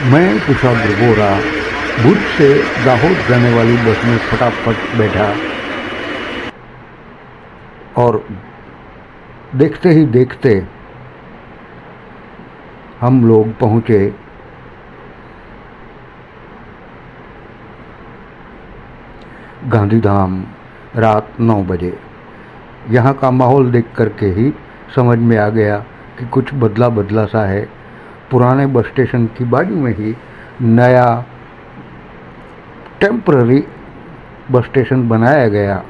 मैं कुशाग्र बोरा भुज से दाहोद जाने वाली बस में फटाफट बैठा और देखते ही देखते हम लोग पहुँचे गांधीधाम रात 9 बजे। यहाँ का माहौल देख करके ही समझ में आ गया कि कुछ बदला बदला सा है। पुराने बस स्टेशन की बाजू में ही नया टेम्पररी बस स्टेशन बनाया गया।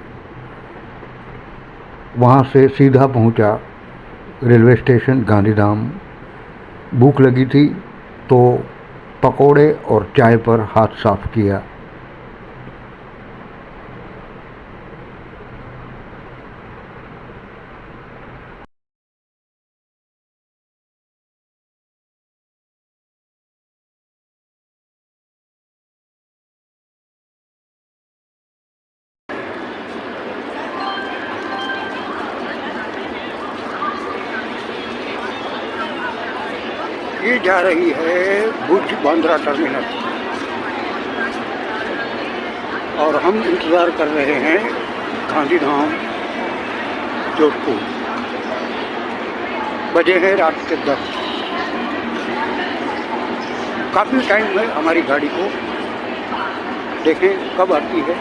वहाँ से सीधा पहुँचा रेलवे स्टेशन गांधीधाम। भूख लगी थी तो पकोड़े और चाय पर हाथ साफ किया। ये जा रही है भुज बांद्रा टर्मिनल और हम इंतज़ार कर रहे हैं गांधीधाम जोधपुर। बजे हैं रात के 10। काफ़ी टाइम है हमारी गाड़ी को, देखें कब आती है।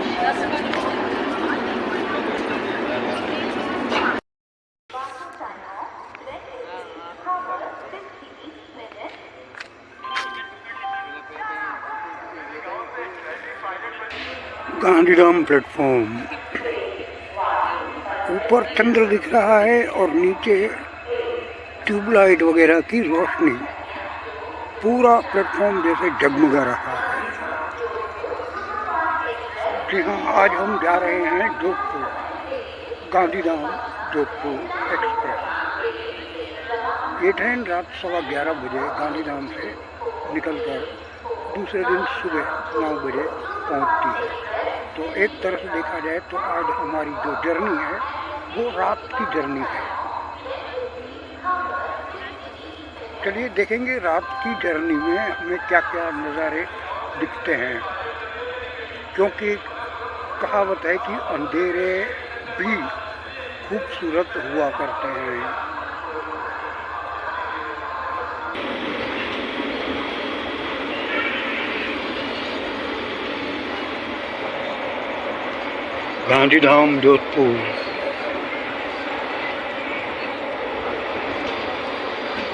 गांधीधाम प्लेटफॉर्म, ऊपर चंद्र दिख रहा है और नीचे ट्यूबलाइट वगैरह की रोशनी, पूरा प्लेटफॉर्म जैसे जगमगा रहा है। जी हाँ, आज हम जा रहे हैं जोधपुर, गांधीधाम जोधपुर एक्सप्रेस। ये ट्रेन रात 11:15 बजे गांधीधाम से निकलकर दूसरे दिन सुबह 9 बजे पहुंचती है। तो एक तरह से देखा जाए तो आज हमारी जो जर्नी है वो रात की जर्नी है। चलिए देखेंगे रात की जर्नी में हमें क्या क्या नज़ारे दिखते हैं, क्योंकि कहावत है कि अंधेरे भी खूबसूरत हुआ करते हैं। गांधीधाम जोधपुर,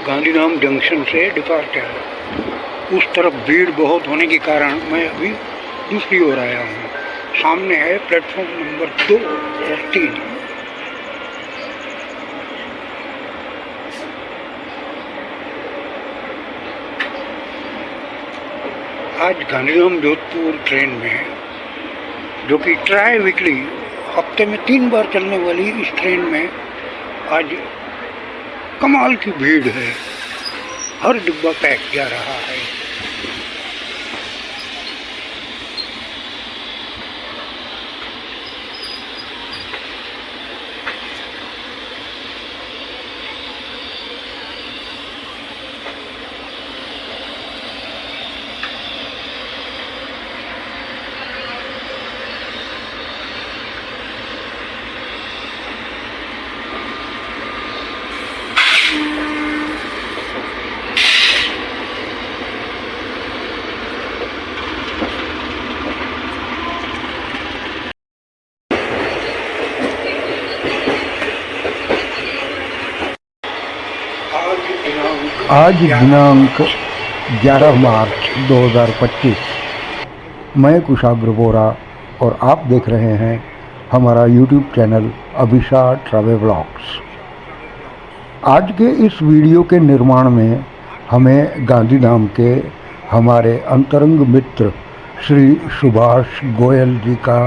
गांधीधाम जंक्शन से डिपार्चर। उस तरफ भीड़ बहुत होने के कारण मैं अभी दूसरी ओर आया हूँ। सामने है प्लेटफॉर्म नंबर 2 और 3। आज गांधीधाम जोधपुर ट्रेन में, जो कि ट्राई वीकली हफ्ते में 3 बार चलने वाली इस ट्रेन में आज कमाल की भीड़ है। हर डिब्बा पैक जा रहा है। आज दिनांक 11 मार्च 2025। मैं कुशाग्र बोरा और आप देख रहे हैं हमारा YouTube channel Abhisha travel vlogs. आज के इस वीडियो के निर्माण में हमें गांधीधाम के हमारे अंतरंग मित्र श्री सुभाष गोयल जी का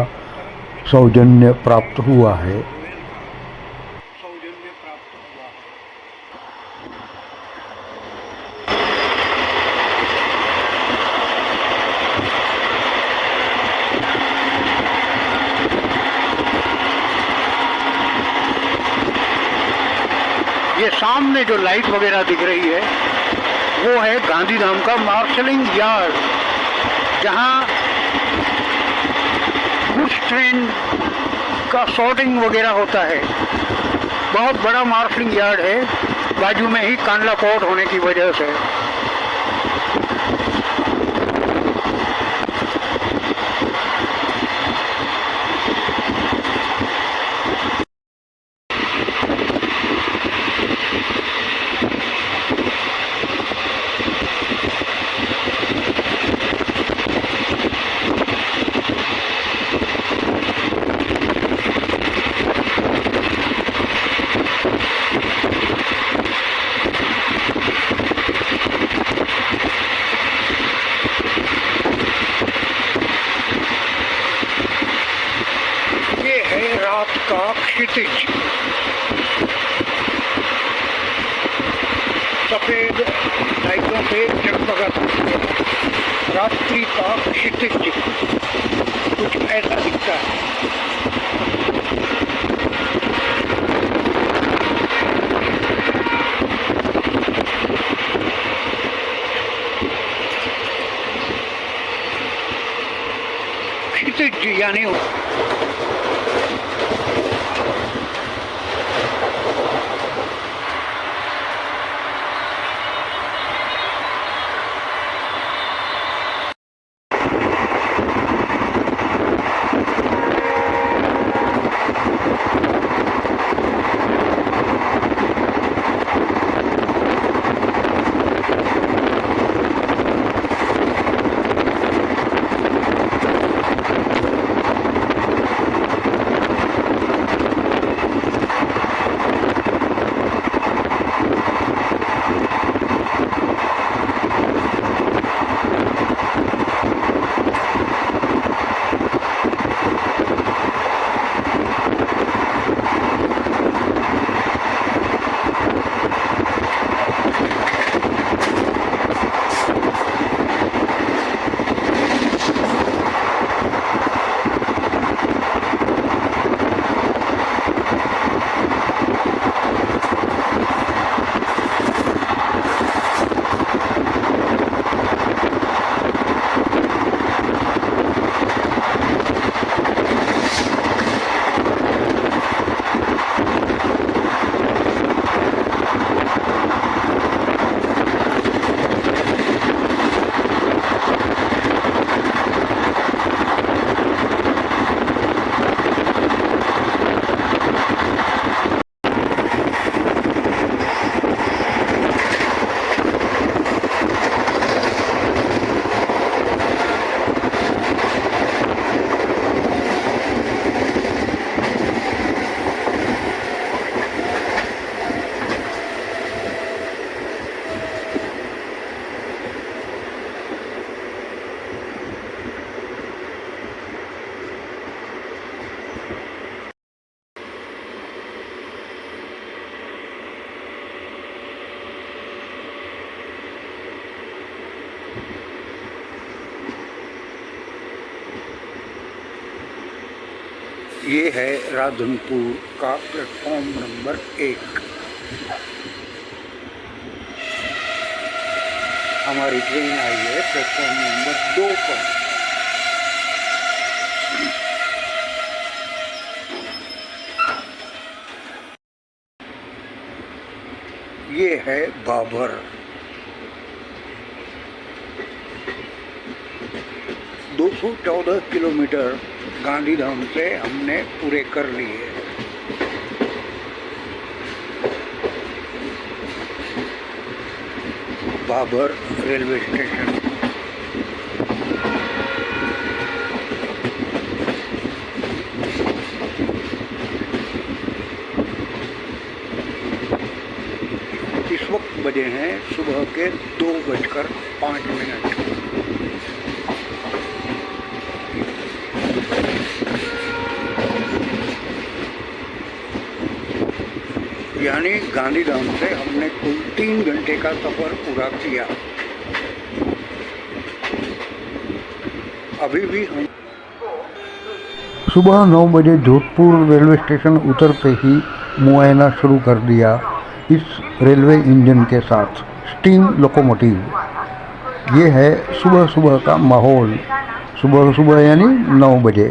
सौजन्य प्राप्त हुआ है। ये सामने जो लाइट वगैरह दिख रही है वो है गांधीधाम का मार्शलिंग यार्ड, जहाँ कुछ ट्रेन का सॉर्टिंग वगैरह होता है। बहुत बड़ा मार्शलिंग यार्ड है, बाजू में ही कांडला पोर्ट होने की वजह से। रात का क्षितिज, सफेद लाइटों से जगमगाता रात्रि का क्षितिज कुछ ऐसा दिखता है। क्षितिज यानी ये है राधनपुर का प्लेटफॉर्म नंबर 1। हमारी ट्रेन आई है प्लेटफॉर्म नंबर 2 पर। ये है बाबर। 214 किलोमीटर गांधीधाम से हमने पूरे कर लिए। Babar railway station. इस वक्त बजे हैं सुबह के 2:05। यानी गांधीधाम से हमने कुल 3 घंटे का सफर पूरा किया। अभी भी हम सुबह 9 बजे जोधपुर रेलवे स्टेशन उतरते ही मुआयना शुरू कर दिया इस रेलवे इंजन के साथ। Steam locomotive. ये है सुबह सुबह का माहौल, सुबह सुबह यानी 9 बजे।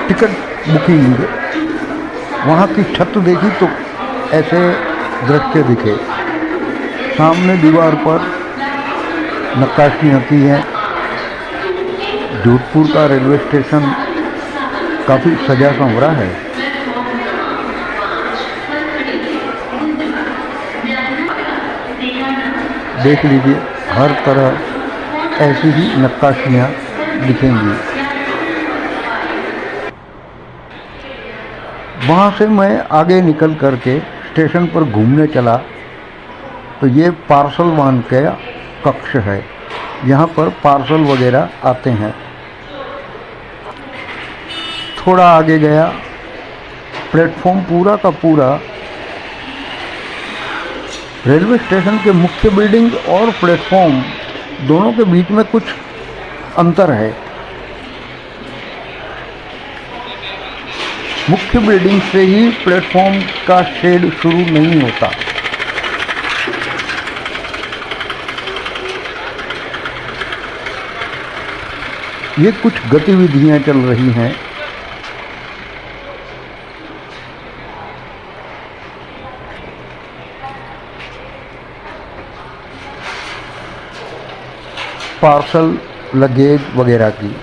टिकट बुकिंग, वहाँ की छत देखी तो ऐसे दृश्य दिखे। सामने दीवार पर नक्काशियाँ की हैं। जोधपुर का रेलवे स्टेशन काफ़ी सजा संवरा है। देख लीजिए, हर तरह ऐसी ही नक्काशियाँ दिखेंगी। वहाँ से मैं आगे निकल करके स्टेशन पर घूमने चला तो ये पार्सल वाहन का कक्ष है। यहाँ पर पार्सल वगैरह आते हैं। थोड़ा आगे गया, प्लेटफॉर्म पूरा का पूरा रेलवे स्टेशन के मुख्य बिल्डिंग और प्लेटफॉर्म दोनों के बीच में कुछ अंतर है। मुख्य बिल्डिंग से ही प्लेटफॉर्म का शेड शुरू नहीं होता। ये कुछ गतिविधियां चल रही हैं। पार्सल लगेज वगैरह की।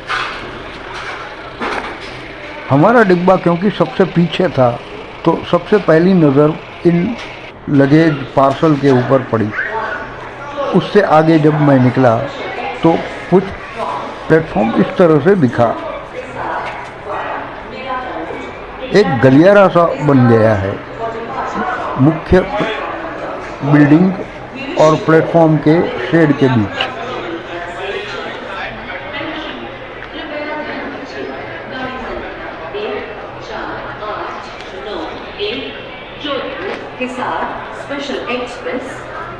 हमारा डिब्बा क्योंकि सबसे पीछे था तो सबसे पहली नज़र इन लगेज पार्सल के ऊपर पड़ी। उससे आगे जब मैं निकला तो कुछ प्लेटफॉर्म इस तरह से दिखा। एक गलियारा सा बन गया है मुख्य बिल्डिंग और प्लेटफॉर्म के शेड के बीच। हिसार स्पेशल एक्सप्रेस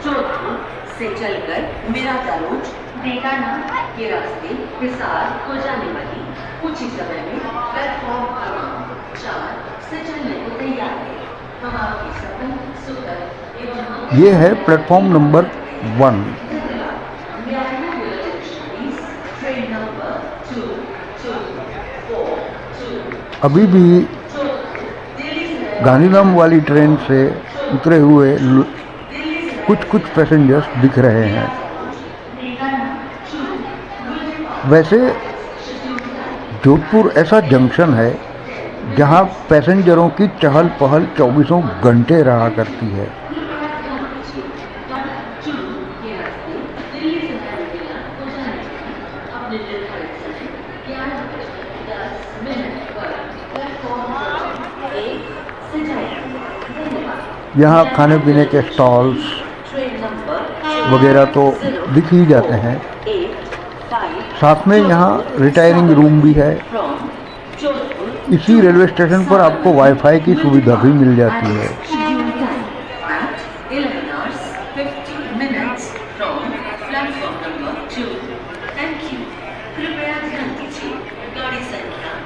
जोधपुर से चलकर मेराता रोड बेगाना के रास्ते हिसार को जाने वाली कुछ ही समय में प्लेटफॉर्म क्रमांक 4 से चलने को तैयार है। हम आपकी सफल सुखद एवं ये है प्लेटफॉर्म नंबर 1। ट्रेन नंबर 224 अभी भी गांधीधाम वाली ट्रेन से उतरे हुए कुछ पैसेंजर्स दिख रहे हैं। वैसे जोधपुर ऐसा जंक्शन है जहां पैसेंजरों की चहल पहल 24 घंटे रहा करती है। यहाँ खाने पीने के स्टॉल्स वगैरह तो दिख ही जाते हैं। साथ में यहाँ रिटायरिंग रूम भी है। इसी रेलवे स्टेशन पर आपको वाईफाई की सुविधा भी मिल जाती है।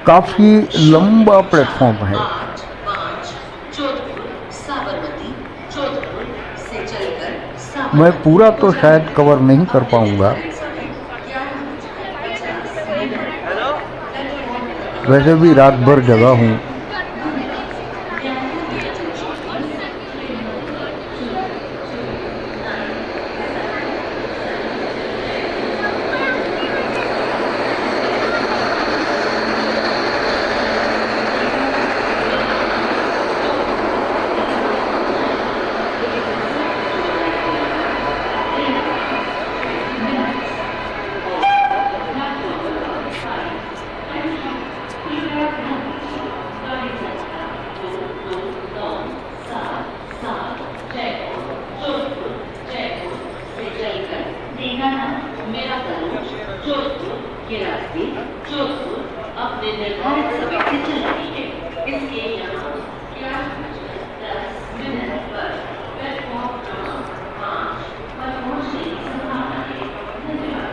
काफ़ी लंबा प्लेटफॉर्म है। मैं पूरा तो शायद कवर नहीं कर पाऊंगा। वैसे भी रात भर जगा हूँ। के रास्ते जोधपुर अपने निर्धारित समय से चल रही है। इसके यहाँ 11:10 पर प्लेटफॉर्म क्रमांक 5 पर पहुँचने की संभावना है। धन्यवाद।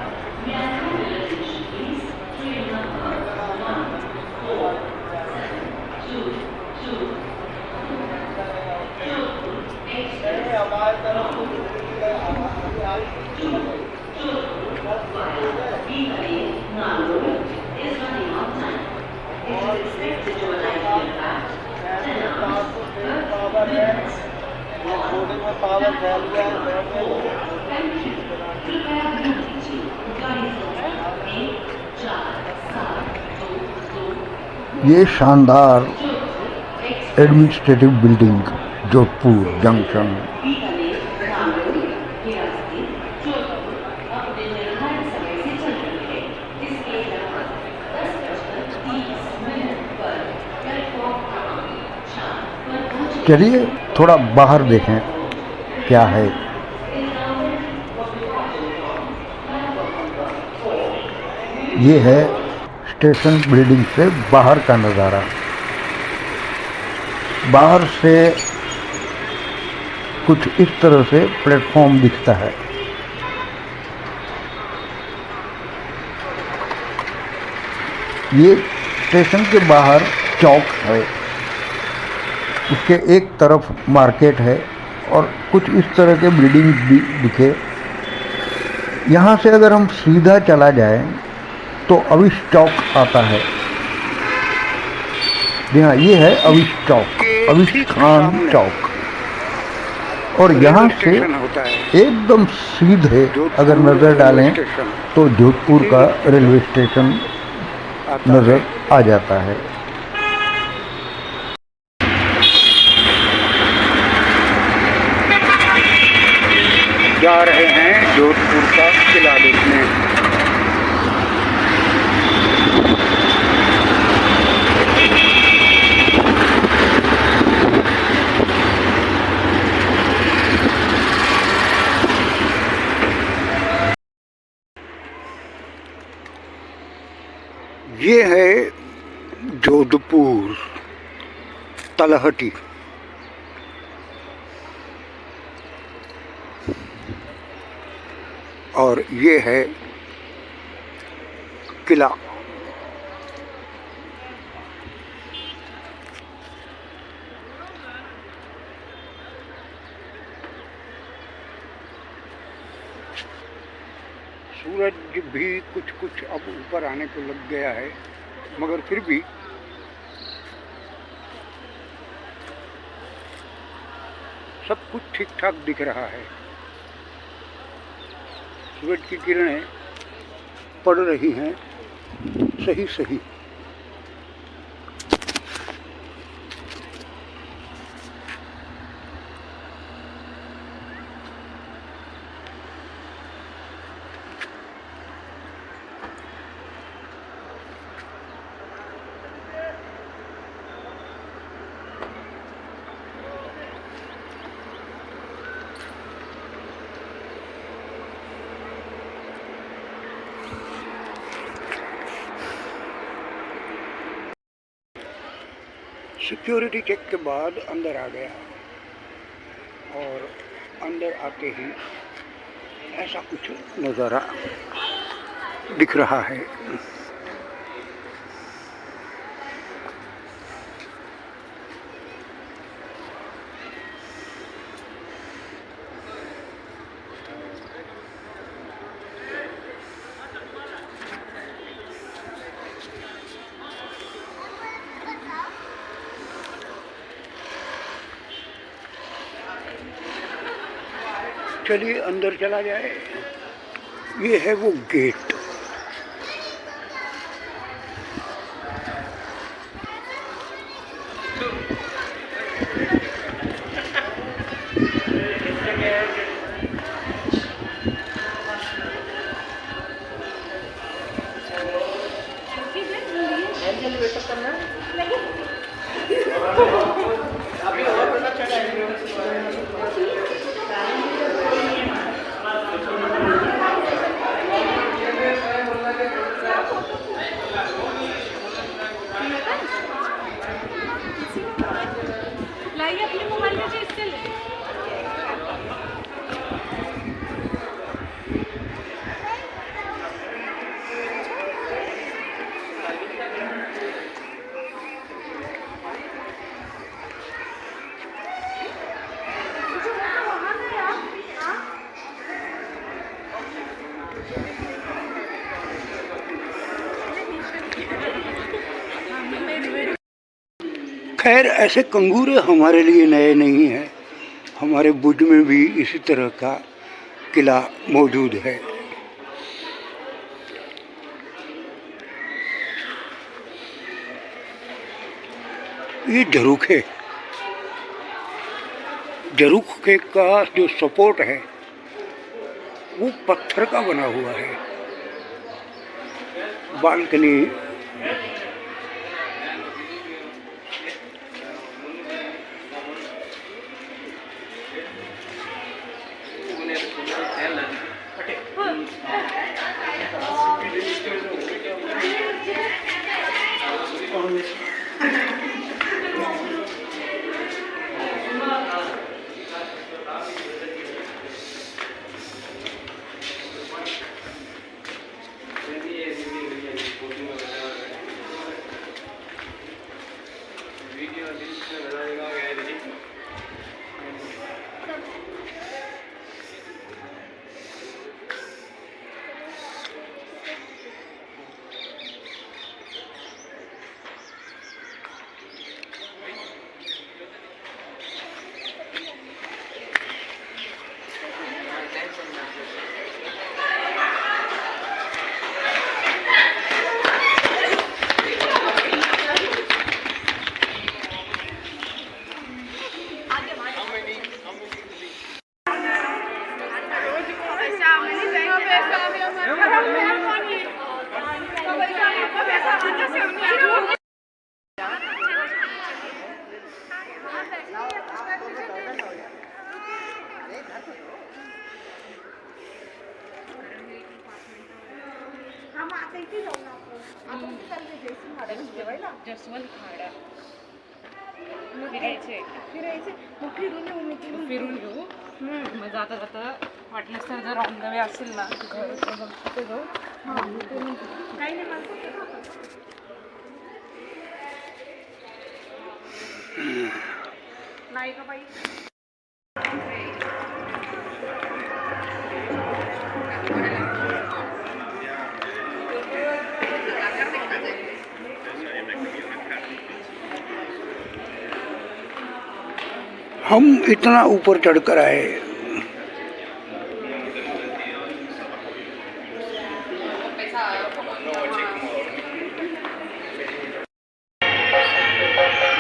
ट्रेन नंबर 1472 जोधपुर एक्सप्रेस ये शानदार एडमिनिस्ट्रेटिव बिल्डिंग जोधपुर जंक्शन चलिए थोड़ा बाहर देखें क्या है। ये है स्टेशन बिल्डिंग से बाहर का नज़ारा। बाहर से कुछ इस तरह से प्लेटफॉर्म दिखता है। ये स्टेशन के बाहर चौक है, उसके एक तरफ मार्केट है और कुछ इस तरह के बिल्डिंग भी दिखे। यहाँ से अगर हम सीधा चला जाए तो अविश चौक आता है। जी हाँ, ये है अविश चौक, अविश खान चौक। और यहाँ से एकदम सीधे अगर नज़र डालें तो जोधपुर का रेलवे स्टेशन नज़र आ जाता है। जा रहे हैं जोधपुर का किला देखने। ये है जोधपुर तलहटी। और ये है किला। सूरज भी कुछ कुछ अब ऊपर आने को लग गया है, मगर फिर भी सब कुछ ठीक ठाक दिख रहा है। सूरज की किरणें पड़ रही हैं सही सही। सिक्योरिटी चेक के बाद अंदर आ गया और अंदर आते ही ऐसा कुछ नज़ारा दिख रहा है। चलिए अंदर चला जाए। ये है वो गेट। खैर, ऐसे कंगूरे हमारे लिए नए नहीं हैं। हमारे भुज में भी इसी तरह का किला मौजूद है। ये झरोखे का जो सपोर्ट है वो पत्थर का बना हुआ है। बालकनी जसवंत खाडा फिरायचे फिरून घेऊ. मग जाता जाता वाटल्यास तर जर ऑन द वे असेल ना तिथे जाऊ. नाही का बाई. हम इतना ऊपर चढ़कर आए।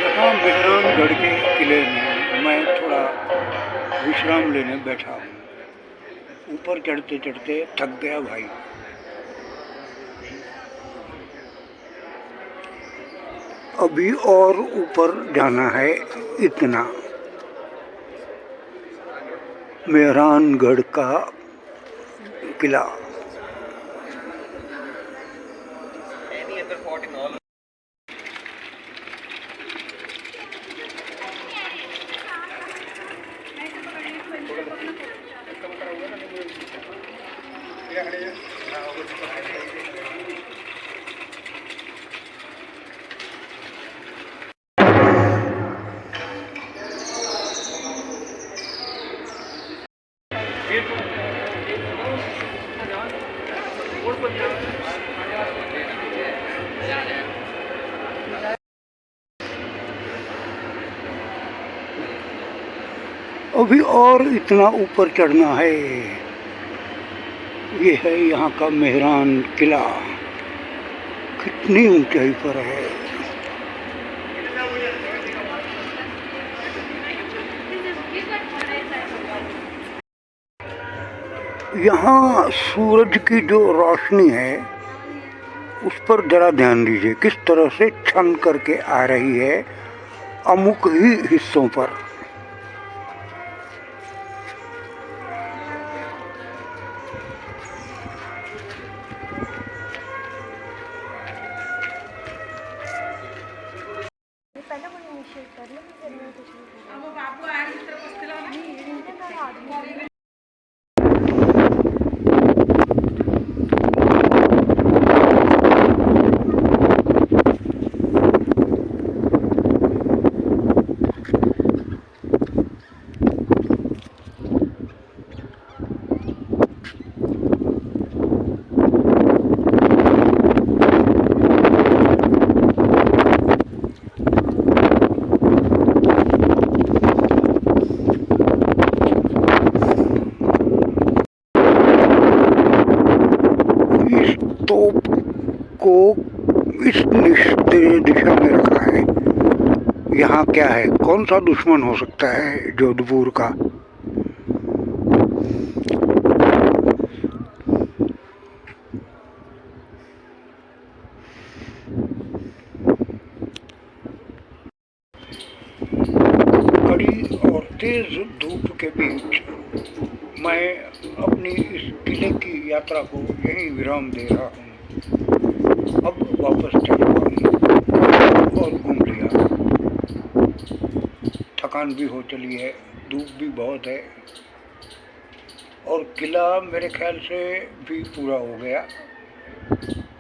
यहाँ मेहरानगढ़ के किले में मैं थोड़ा विश्राम लेने बैठा हूँ। ऊपर चढ़ते चढ़ते थक गया भाई। अभी और ऊपर जाना है इतना। मेहरानगढ़ का किला। अभी और इतना ऊपर चढ़ना है। ये है यहाँ का मेहरान किला। कितनी ऊंचाई पर है। यहाँ सूरज की जो रोशनी है उस पर जरा ध्यान दीजिए, किस तरह से छन करके आ रही है अमुक ही हिस्सों पर। तोप को इस दिशा में रखा है। यहाँ क्या है, कौन सा दुश्मन हो सकता है जोधपुर का? कड़ी और तेज धूप के बीच मैं अपनी इस किले की यात्रा को यहीं विराम दे रहा हूँ। अब वापस चलूँगा और घूम लिया। थकान भी हो चली है, धूप भी बहुत है और किला मेरे ख्याल से भी पूरा हो गया।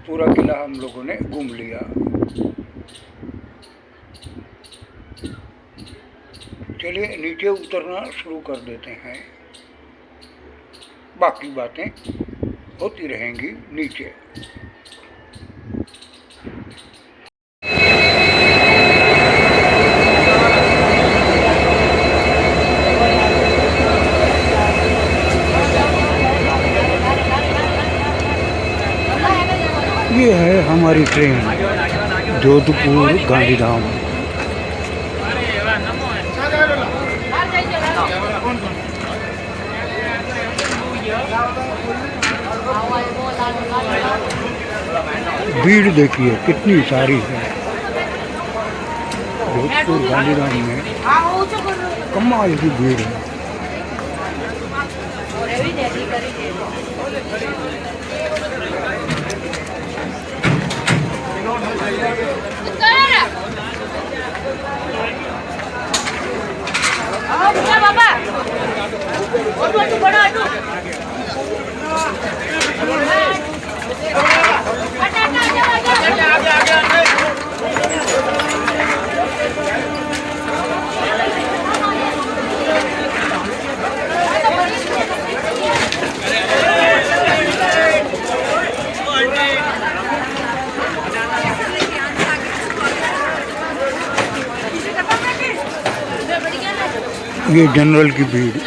पूरा किला हम लोगों ने घूम लिया। चलिए नीचे उतरना शुरू कर देते हैं, बाकी बातें होती रहेंगी नीचे। ये है हमारी ट्रेन जोधपुर गांधीधाम। भीड़ देखिए कितनी सारी है जोधपुर गांधीधाम में, कमाल की भीड़ है। ये जनरल की भीड़।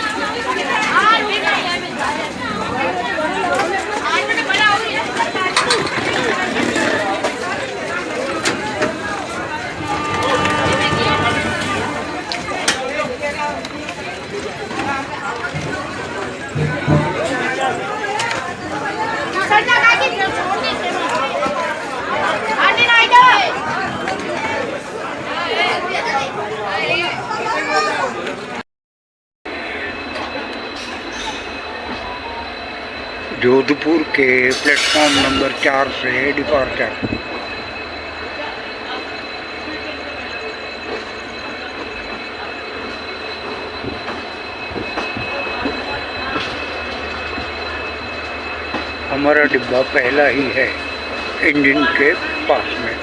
जोधपुर के प्लेटफॉर्म नंबर 4 से डिपार्चर। हमारा डिब्बा पहला ही है इंजन के पास में।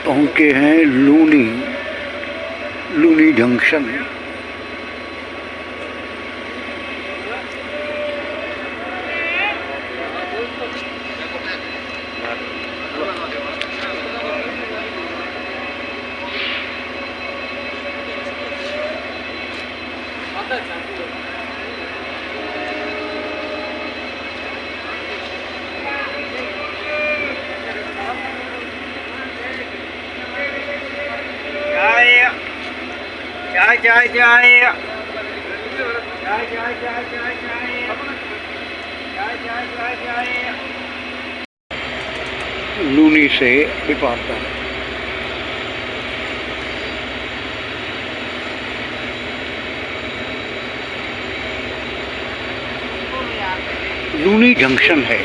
पहुँचे हैं लूनी जंक्शन। चाय चाय लूनी से डिपार्चर। लूनी जंक्शन है।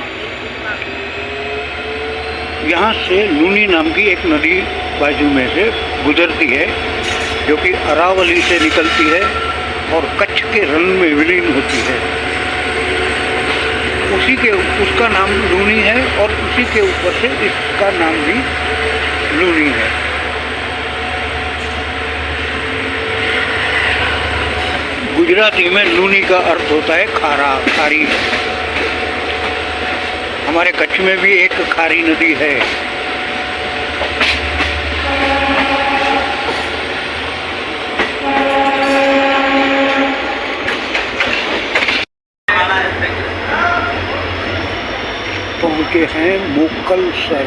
यहाँ से लूनी नाम की एक नदी बाजू में से गुजरती है जो कि अरावली से निकलती है और कच्छ के रन में विलीन होती है। उसका नाम लूनी है और उसी के ऊपर से इसका नाम भी लूनी है। गुजराती में लूनी का अर्थ होता है खारा, खारी। हमारे कच्छ में भी एक खारी नदी है। पहुंचे हैं मुक्तसर।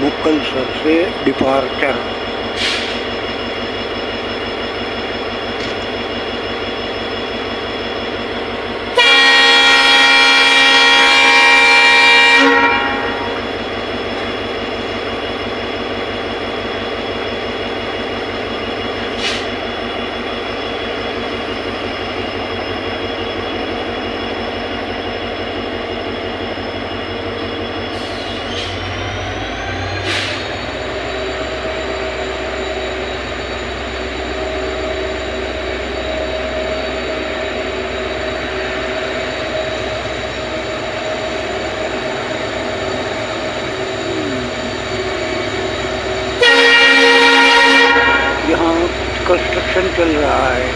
मुक्तसर से डिपार्चर। कंस्ट्रक्शन चल रहा है।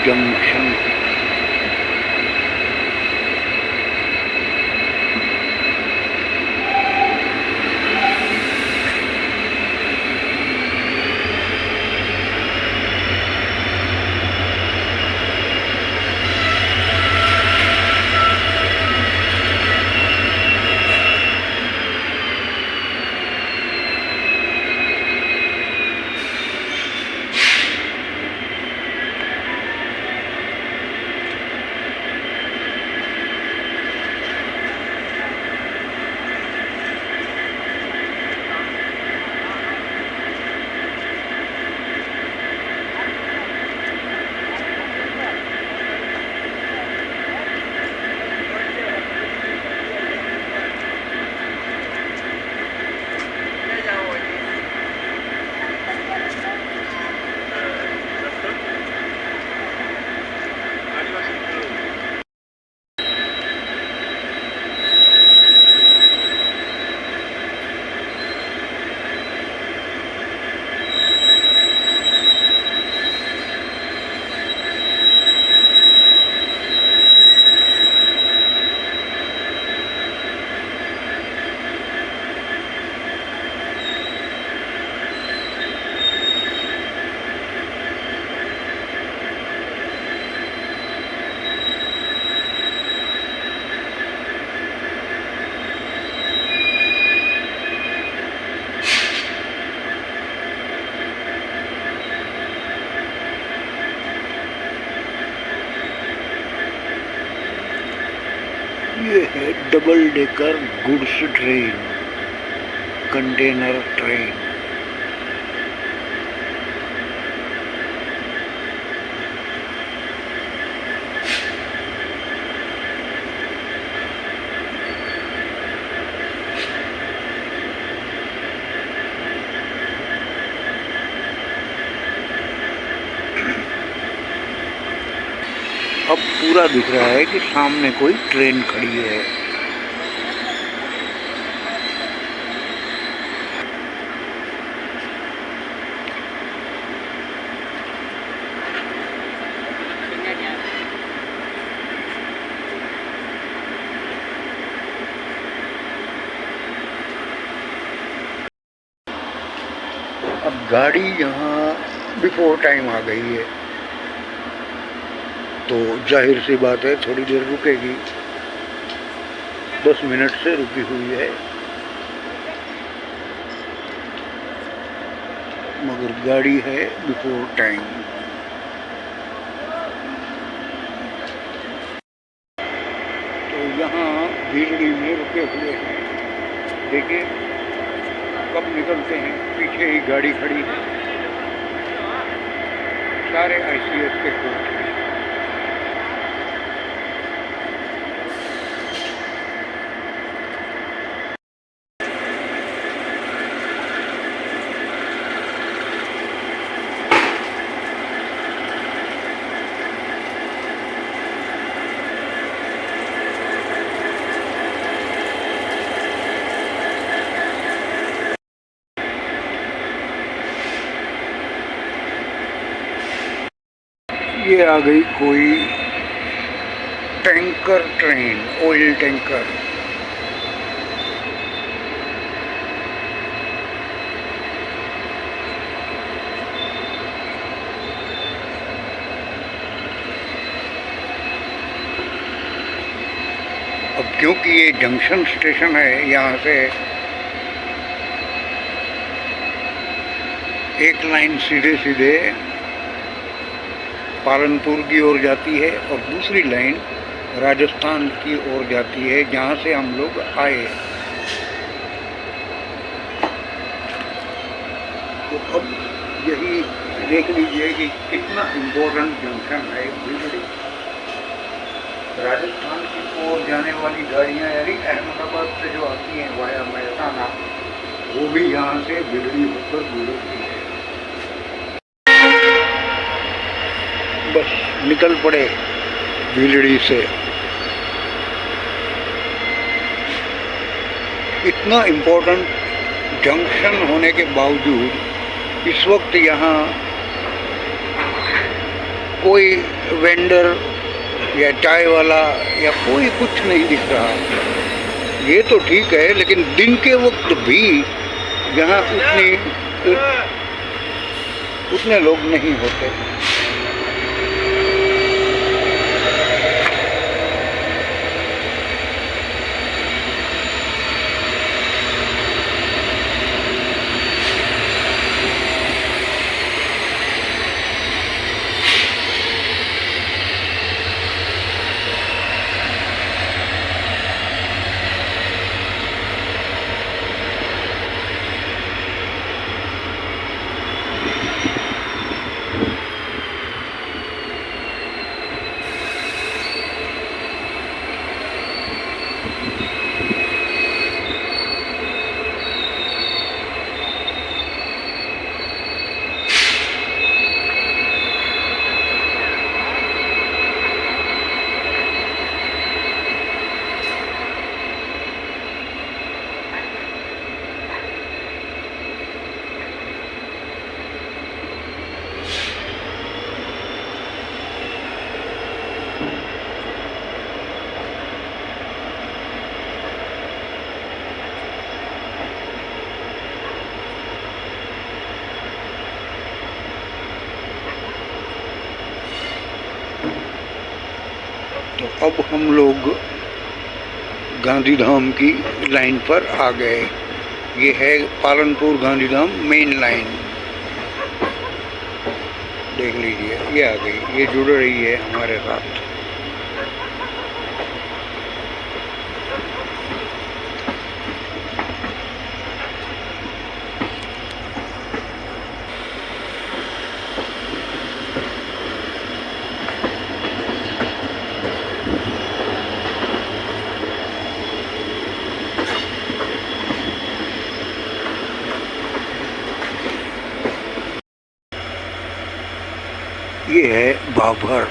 जंक्शन। ये है double decker goods train, container train. अब पूरा दिख रहा है कि सामने कोई ट्रेन खड़ी है। अब गाड़ी यहाँ बिफोर टाइम आ गई है, तो जाहिर सी बात है थोड़ी देर रुकेगी। 10 मिनट से रुकी हुई है, मगर गाड़ी है बिफोर टाइम। तो यहाँ भीलड़ी में रुके हुए हैं, देखिए कब निकलते हैं। पीछे ही गाड़ी खड़ी है, सारे ICS के कोच हैं। ये आ गई कोई टैंकर ट्रेन, ऑयल टैंकर। अब क्योंकि ये जंक्शन स्टेशन है, यहाँ से एक लाइन सीधे सीधे पालनपुर की ओर जाती है और दूसरी लाइन राजस्थान की ओर जाती है, जहाँ से हम लोग आए। तो अब यही देख लीजिए कि कितना इम्पोर्टेंट जंक्शन है भीलड़ी। राजस्थान की ओर जाने वाली गाड़ियाँ यानी अहमदाबाद से जो आती हैं वाया मेहसाना, वो भी यहाँ से भीलड़ी होकर गुजरती है। बस निकल पड़े भीलड़ी से। इतना इम्पोर्टेंट जंक्शन होने के बावजूद इस वक्त यहाँ कोई वेंडर या चाय वाला या कोई कुछ नहीं दिख रहा। ये तो ठीक है, लेकिन दिन के वक्त भी यहाँ उतने लोग नहीं होते। तो अब हम लोग गांधीधाम की लाइन पर आ गए। ये है पालनपुर गांधीधाम मेन लाइन, देख लीजिए ये आ गई, ये जुड़ रही है हमारे साथ। ये है बाबर।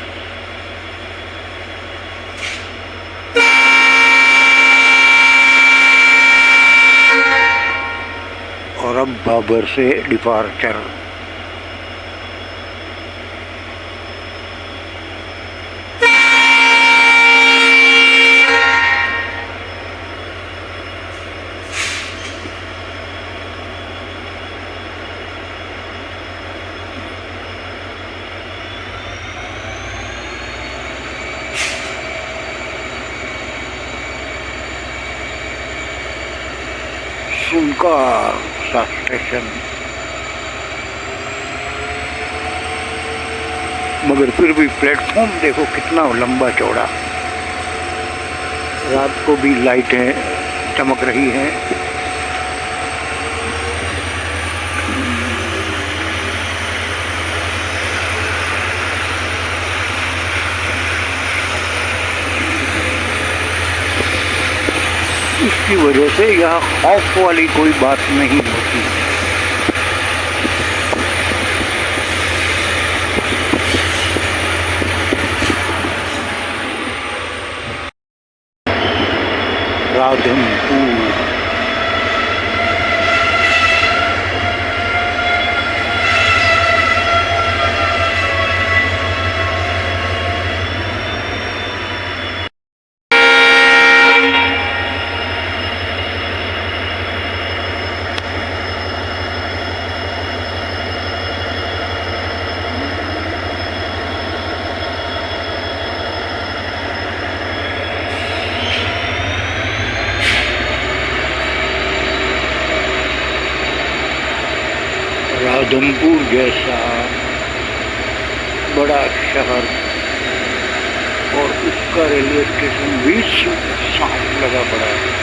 और अब बाबर से डिपार्चर। सुनकार सा स्टेशन, मगर फिर भी प्लेटफॉर्म देखो कितना लंबा चौड़ा। रात को भी लाइटें चमक रही हैं। इसकी वजह से यहाँ खौफ वाली कोई बात नहीं होती। राधनपुर राधनपुर जैसा बड़ा शहर और उसका रेलवे स्टेशन भी साफ लगा पड़ा है।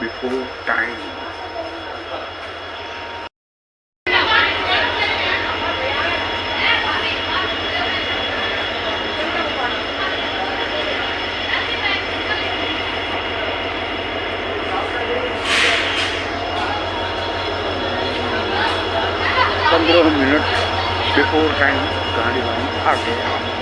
Before time. पंद्रह मिनट बिफोर टाइम गाड़ी आ गया।